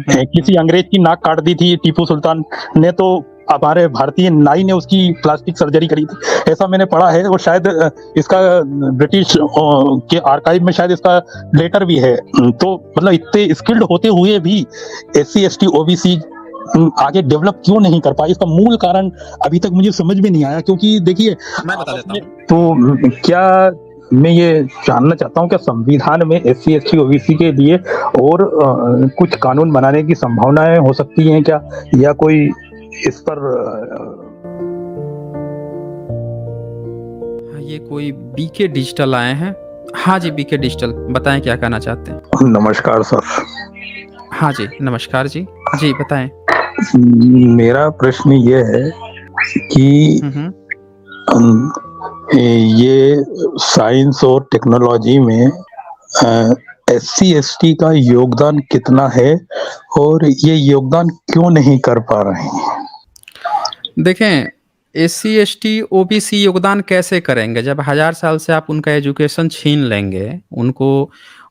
किसी अंग्रेज की नाक काट दी थी टीपू सुल्तान ने, तो हमारे भारतीय नाई ने उसकी प्लास्टिक सर्जरी करी थी, ऐसा मैंने पढ़ा है। और शायद इसका ब्रिटिश के आर्काइव में शायद इसका लेटर भी है। तो मतलब इतने स्किल्ड होते हुए भी SC ST OBC आगे डेवलप क्यों नहीं कर पाए, इसका मूल कारण अभी तक मुझे समझ में नहीं आया। क्योंकि देखिए, मैं बता देता हूँ। तो क्या मैं ये जानना चाहता हूँ, क्या संविधान में SC ST OBC के लिए और कुछ कानून बनाने की संभावनाएं हो सकती हैं क्या, या कोई इस पर ये कोई BK डिजिटल आए हैं। हाँ जी, BK डिजिटल, बताएं क्या कहना चाहते हैं। नमस्कार सर। हाँ जी, नमस्कार जी। जी बताएं। मेरा प्रश्न ये है कि ये साइंस और टेक्नोलॉजी में SC ST का योगदान कितना है, और ये योगदान क्यों नहीं कर पा रहे हैं? देखें, SC ST OBC योगदान कैसे करेंगे जब 1000 साल से आप उनका एजुकेशन छीन लेंगे,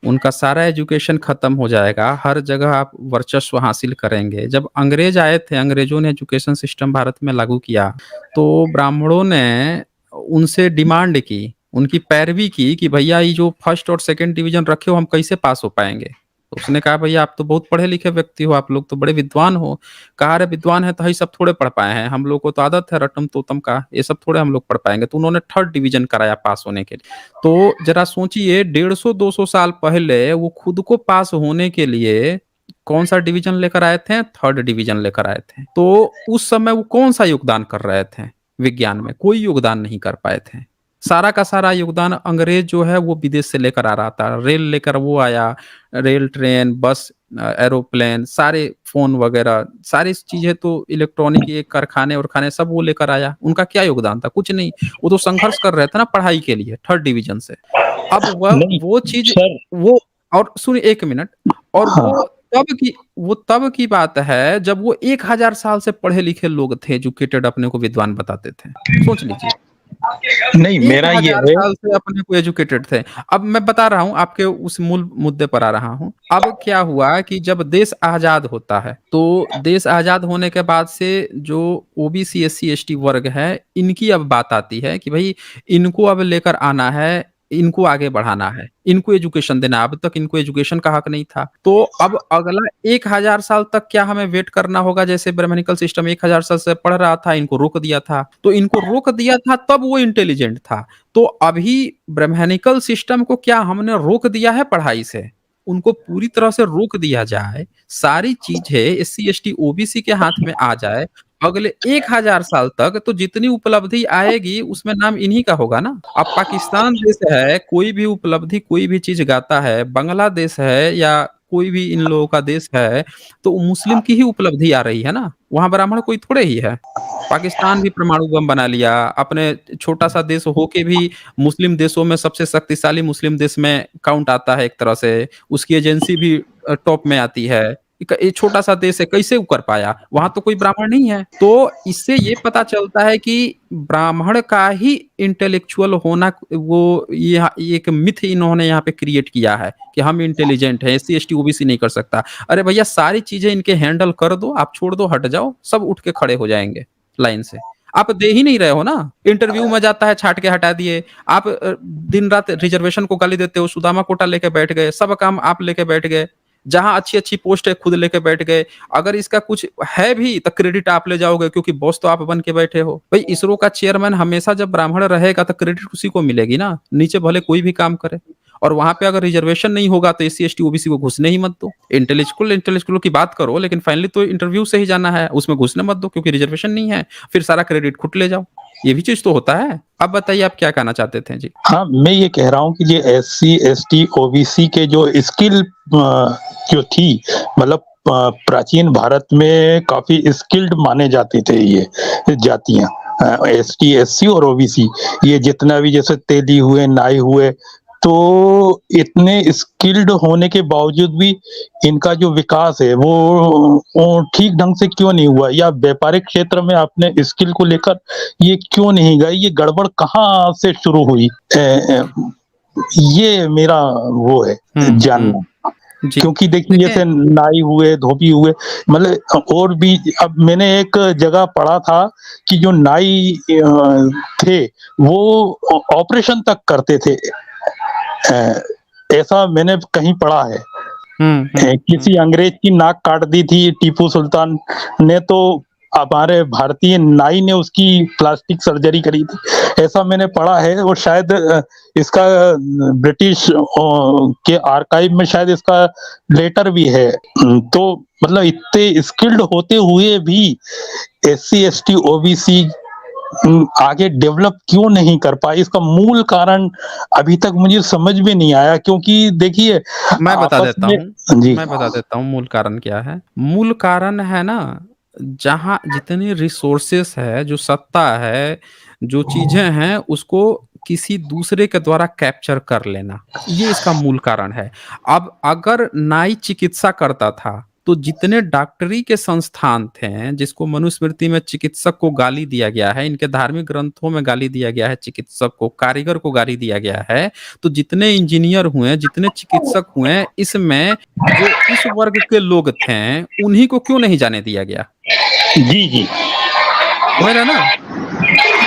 उनका सारा एजुकेशन खत्म हो जाएगा, हर जगह आप वर्चस्व हासिल करेंगे। जब अंग्रेज आए थे, अंग्रेजों ने एजुकेशन सिस्टम भारत में लागू किया, तो ब्राह्मणों ने उनसे डिमांड की, उनकी पैरवी की कि भैया ये जो फर्स्ट और सेकंड डिवीजन रखे हो, हम कैसे पास हो पाएंगे। तो उसने कहा भैया आप तो बहुत पढ़े लिखे व्यक्ति हो, आप लोग तो बड़े विद्वान हो। कहा अरे विद्वान है तो ये सब थोड़े पढ़ पाए हैं, हम लोग को तो आदत है रटम तोतम का, ये सब थोड़े हम लोग पढ़ पाएंगे। तो उन्होंने थर्ड डिवीजन कराया पास होने के लिए। तो जरा सोचिए, 150-200 साल पहले वो खुद को पास होने के लिए कौन सा डिवीजन लेकर आए थे? थर्ड डिवीजन लेकर आए थे। तो उस समय वो कौन सा योगदान कर रहे थे विज्ञान में? कोई योगदान नहीं कर पाए थे। सारा का सारा योगदान अंग्रेज जो है वो विदेश से लेकर आ रहा था। रेल लेकर वो आया, रेल, ट्रेन, बस, एरोप्लेन, सारे फोन वगैरह, सारी चीजें तो इलेक्ट्रॉनिक, ये कारखाने और खाने सब वो लेकर आया। उनका क्या योगदान था? कुछ नहीं। वो तो संघर्ष कर रहे थे ना पढ़ाई के लिए, थर्ड डिवीजन से। अब वो चीज वो, और सुनिए 1 मिनट, और वो तब की बात है जब वो 1000 साल से पढ़े लिखे लोग थे, एजुकेटेड, अपने को विद्वान बताते थे। सोच लीजिए, नहीं, मेरा ये 1000 है, साल से अपने को एजुकेटेड थे। अब मैं बता रहा हूँ, आपके उस मूल मुद्दे पर आ रहा हूँ। अब क्या हुआ कि जब देश आजाद होता है, तो देश आजाद होने के बाद से जो OBC SC ST वर्ग है, इनकी अब बात आती है कि भाई इनको अब लेकर आना है, इनको आगे बढ़ाना है, इनको एजुकेशन देना। अब तक इनको एजुकेशन का हक नहीं था। तो अब अगला 1000 साल तक क्या हमें वेट करना होगा? जैसे ब्राह्मणिकल सिस्टम 1000 साल से पढ़ रहा था, इनको रोक दिया था, तो इनको रोक दिया था तब वो इंटेलिजेंट था। तो अभी ब्राह्मणिकल सिस्टम को क्या हमने रोक दिया है पढ़ाई से? उनको पूरी तरह से रोक दिया जाए, सारी चीजें SC ST OBC के हाथ में आ जाए, अगले 1000 साल तक तो जितनी उपलब्धि आएगी उसमें नाम इन्हीं का होगा ना। अब पाकिस्तान देश है, कोई भी उपलब्धि, कोई भी चीज गाता है, बांग्लादेश है या कोई भी इन लोगों का देश है, तो मुस्लिम की ही उपलब्धि आ रही है ना। वहां ब्राह्मण कोई थोड़े ही है। पाकिस्तान भी परमाणु बम बना लिया, अपने छोटा सा देश होके भी मुस्लिम देशों में सबसे शक्तिशाली मुस्लिम देश में काउंट आता है एक तरह से। उसकी एजेंसी भी टॉप में आती है। ये छोटा सा देश है, कैसे वो कर पाया? वहां तो कोई ब्राह्मण नहीं है। तो इससे ये पता चलता है कि ब्राह्मण का ही इंटेलेक्चुअल होना, वो ये एक मिथ इन्होंने यहाँ पे क्रिएट किया है कि हम इंटेलिजेंट हैं, SC ST OBC नहीं कर सकता। अरे भैया सारी चीजें इनके हैंडल कर दो, आप छोड़ दो, हट जाओ, सब उठ के खड़े हो जाएंगे लाइन से। आप दे ही नहीं रहे हो ना। इंटरव्यू में जाता है, छाट के हटा दिए। आप दिन रात रिजर्वेशन को गाली देते हो, सुदामा कोटा लेके बैठ गए, सब काम आप लेके बैठ गए, जहां अच्छी अच्छी पोस्ट है खुद लेके बैठ गए। अगर इसका कुछ है भी तो क्रेडिट आप ले जाओगे, क्योंकि बॉस तो आप बन के बैठे हो। भाई इसरो का चेयरमैन हमेशा जब ब्राह्मण रहेगा तो क्रेडिट उसी को मिलेगी ना, नीचे भले कोई भी काम करे। और वहां पे अगर रिजर्वेशन नहीं होगा तो SC ST OBC को घुसने ही मत दो। इंटेलेक्चुअल की बात करो, लेकिन फाइनली तो इंटरव्यू से ही जाना है, उसमें घुसने मत दो, क्योंकि रिजर्वेशन नहीं है, फिर सारा क्रेडिट खुद ले जाओ। ये भी चीज तो होता है। अब बताइए आप क्या कहना चाहते थे जी। हाँ, मैं ये कह रहा हूँ कि ये SC ST OBC के जो स्किल जो थी, मतलब प्राचीन भारत में काफी स्किल्ड माने जाते थे ये जातियां, ST SC और OBC, ये जितना भी जैसे तेली हुए, नाई हुए, तो इतने स्किल्ड होने के बावजूद भी इनका जो विकास है वो ठीक ढंग से क्यों नहीं हुआ, या व्यापारिक क्षेत्र में अपने स्किल को लेकर ये क्यों नहीं गए, ये गड़बड़ कहाँ से शुरू हुई? ये मेरा वो है जानना। जी। क्योंकि देखिए देखिए जैसे नाई हुए, धोबी हुए, मतलब और भी। अब मैंने एक जगह पढ़ा था कि जो नाई थे, वो ऑपरेशन तक करते थे। ऐसा मैंने कहीं पढ़ा है। हुँ, हुँ, हुँ। किसी अंग्रेज की नाक काट दी थी टीपू सुल्तान ने, तो हमारे भारतीय नाई ने उसकी प्लास्टिक सर्जरी करी थी। ऐसा मैंने पढ़ा है, और शायद इसका ब्रिटिश के आर्काइव में शायद इसका लेटर भी है। तो मतलब इतने स्किल्ड होते हुए भी एससी, एसटी, ओबीसी आगे डेवलप क्यों नहीं कर पाए, इसका मूल कारण अभी तक मुझे समझ में नहीं आया। क्योंकि देखिए मैं बता आपस देता में। हूँ, जी, मैं बता देता हूँ मूल कारण क्या है। मूल कारण है ना, जहाँ जितने रिसोर्सेस है, जो सत्ता है, जो चीज़ें हैं, उसको किसी दूसरे के द्वारा कैप्चर कर लेना, ये इसका मूल कारण है। अब अगर नाई चिकित्सा करता था, तो जितने डॉक्टरी के संस्थान थे, जिसको मनुस्मृति में चिकित्सक को गाली दिया गया है, इनके धार्मिक ग्रंथों में गाली दिया गया है चिकित्सक को, कारीगर को गाली दिया गया है, तो जितने इंजीनियर हुए, जितने चिकित्सक हुए, इसमें जो इस वर्ग के लोग थे, उन्हीं को क्यों नहीं जाने दिया गया? जी, जी, समझ रहे हैं ना?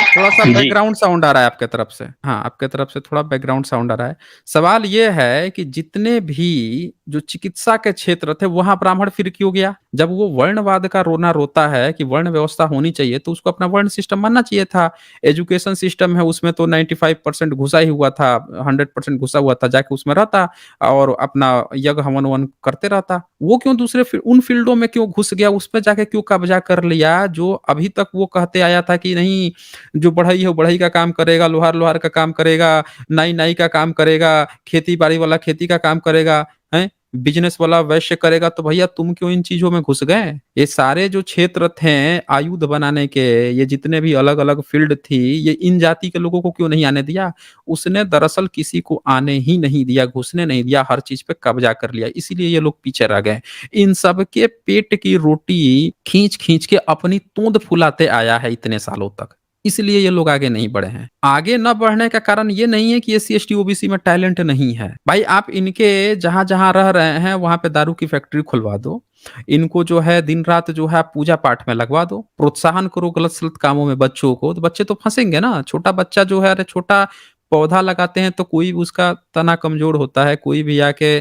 थोड़ा-सा जी, बैकग्राउंड साउंड आ रहा है आपके तरफ से। हाँ, आपके तरफ से थोड़ा बैकग्राउंड साउंड आ रहा है। सवाल ये है कि जितने भी जो चिकित्सा के क्षेत्र थे, वहाँ ब्राह्मण फिर क्यों गया? जब वो वर्णवाद का रोना रोता है कि वर्ण व्यवस्था होनी चाहिए, तो उसको अपना वर्ण सिस्टम मानना चाहिए था। एजुकेशन सिस्टम है, उसमें तो 95% घुसा ही हुआ था, 100% घुसा हुआ था, जाके उसमें रहता और अपना यज्ञ हवन-ववन करते रहता। वो क्यों दूसरे उन फ़ील्डों में क्यों घुस गया? उसपे जाके क्यों कब्ज़ा कर लिया? जो अभी तक वो कहते आया था कि नहीं, जो बढ़ई है वो बढ़ई का काम करेगा, लोहार लोहार का काम करेगा, नाई नाई का काम करेगा, खेती-बाड़ी वाला खेती का काम करेगा, हैं? बिज़नेस वाला वैश्य करेगा, तो भैया तुम क्यों इन चीज़ों में घुस गए? ये सारे जो क्षेत्र थे आयुध बनाने के, ये जितने भी अलग-अलग फ़ील्ड थी, ये इन जाति के लोगों को क्यों नहीं आने दिया? उसने दरअसल किसी को आने ही नहीं दिया, घुसने नहीं दिया, हर चीज़ पे कब्ज़ा कर लिया, इसीलिए ये लोग पीछे रह गए। इन सब के पेट की रोटी खींच-खींच के अपनी तोंद फुलाते आया है इतने सालों तक। इसलिए ये लोग आगे नहीं बढ़े हैं। आगे ना बढ़ने का कारण ये नहीं है कि एससी, एसटी, ओबीसी में टैलेंट नहीं है। भाई आप इनके जहाँ-जहाँ रह रहे हैं वहाँ पे दारू की फैक्ट्री खुलवा दो। इनको जो है दिन-रात जो है पूजा-पाठ में लगवा दो। प्रोत्साहन करो गलत-सलत कामों में बच्चों को, तो बच्चे तो फँसेंगे ना। छोटा बच्चा जो है, अरे छोटा पौधा लगाते हैं तो कोई भी उसका तना कमज़ोर होता है, कोई भी आके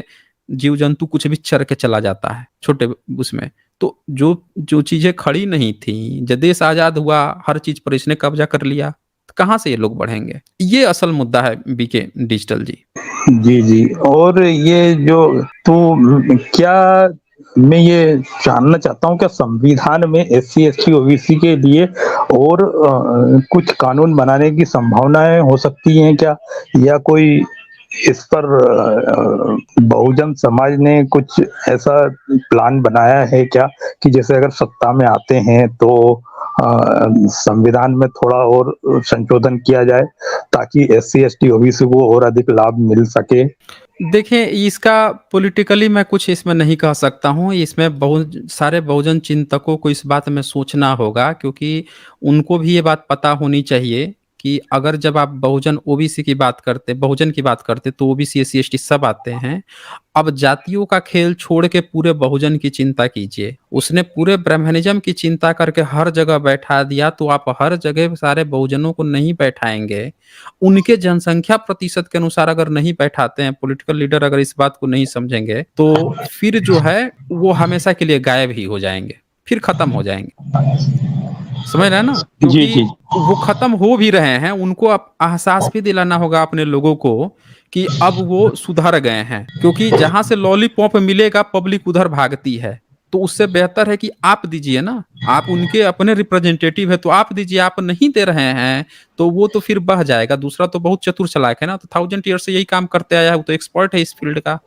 जीव-जंतु कुछ भी चर के चला जाता है, छोटे उसमें। तो जो जो चीज़ें खड़ी नहीं थी, जब देश आज़ाद हुआ, हर चीज़ पर इसने कब्ज़ा कर लिया, तो कहाँ से ये लोग बढ़ेंगे? ये असल मुद्दा है बीके डिजिटल जी। जी, जी। और ये जो तो क्या मैं ये जानना चाहता हूँ, क्या संविधान में एससी, एसटी, ओबीसी के लिए और कुछ कानून बनाने की संभावनाएँ हो सकती हैं क्या? या कोई इस पर बहुजन समाज ने कुछ ऐसा प्लान बनाया है क्या, कि जैसे अगर सत्ता में आते हैं तो संविधान में थोड़ा और संशोधन किया जाए, ताकि एससी, एसटी, ओबीसी को और अधिक लाभ मिल सके? देखिए, इसका पॉलिटिकली मैं कुछ इसमें नहीं कह सकता हूँ। इसमें बहुत सारे बहुजन चिंतकों को इस बात में सोचना होगा, क्योंकि उनको भी ये बात पता होनी चाहिए कि अगर जब आप बहुजन ओबीसी की बात करते बहुजन की बात करते, तो ओबीसी, एससी, एसटी सब आते हैं। अब जातियों का खेल छोड़ के पूरे बहुजन की चिंता कीजिए। उसने पूरे ब्राह्मणिज़्म की चिंता करके हर जगह बैठा दिया, तो आप हर जगह सारे बहुजनों को नहीं बैठाएँगे। उनके जनसंख्या प्रतिशत के अनुसार अगर नहीं बैठाते हैं, पॉलिटिकल लीडर अगर इस बात को नहीं समझेंगे, तो फिर जो है वो हमेशा के लिए गायब ही हो जाएँगे, फिर खत्म हो जाएँगे। समझ रहे हैं ना? जी, क्योंकि जी। वो खत्म हो भी रहे हैं, उनको अब एहसास भी दिलाना होगा अपने लोगों को कि अब वो सुधर गए हैं। क्योंकि जहाँ से लॉलीपॉप मिलेगा पब्लिक उधर भागती है। तो उससे बेहतर है कि आप दीजिए ना, आप उनके अपने रिप्रेजेंटेटिव हैं तो आप दीजिए, आप नहीं दे रहे हैं, तो वो तो फिर बह जाएगा। दूसरा तो बहुत चतुर चालाक है ना, तो 1000 ईयर से यही काम करते आया है, वो तो एक्सपर्ट है इस फील्ड का।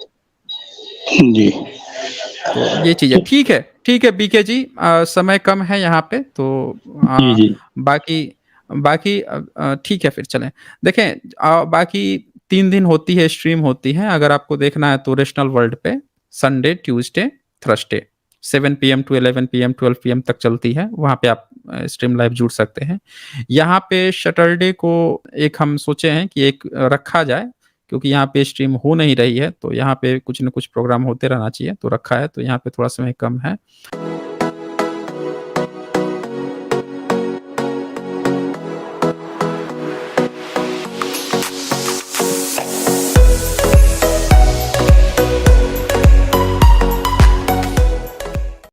जी। तो ये चीज़ है। ठीक है बीके जी, समय कम है यहाँ पे, तो जी, जी। बाकी बाकी ठीक है फिर चलें। देखें, बाकी 3 दिन होती है, स्ट्रीम होती है, अगर आपको देखना है तो रैशनल वर्ल्ड पे Sunday, Tuesday, Thursday 7 PM to 11 PM, 12 PM तक चलती है। वहाँ पे आप स्ट्रीम लाइव जुड़ सकते हैं। यहाँ पे सैटरडे को एक हम सोचे हैं कि एक रखा जाए क्योंकि यहाँ पे स्ट्रीम हो नहीं रही है, तो यहाँ पे कुछ न कुछ प्रोग्राम होते रहना चाहिए, तो रखा है, तो यहाँ पे थोड़ा समय कम है।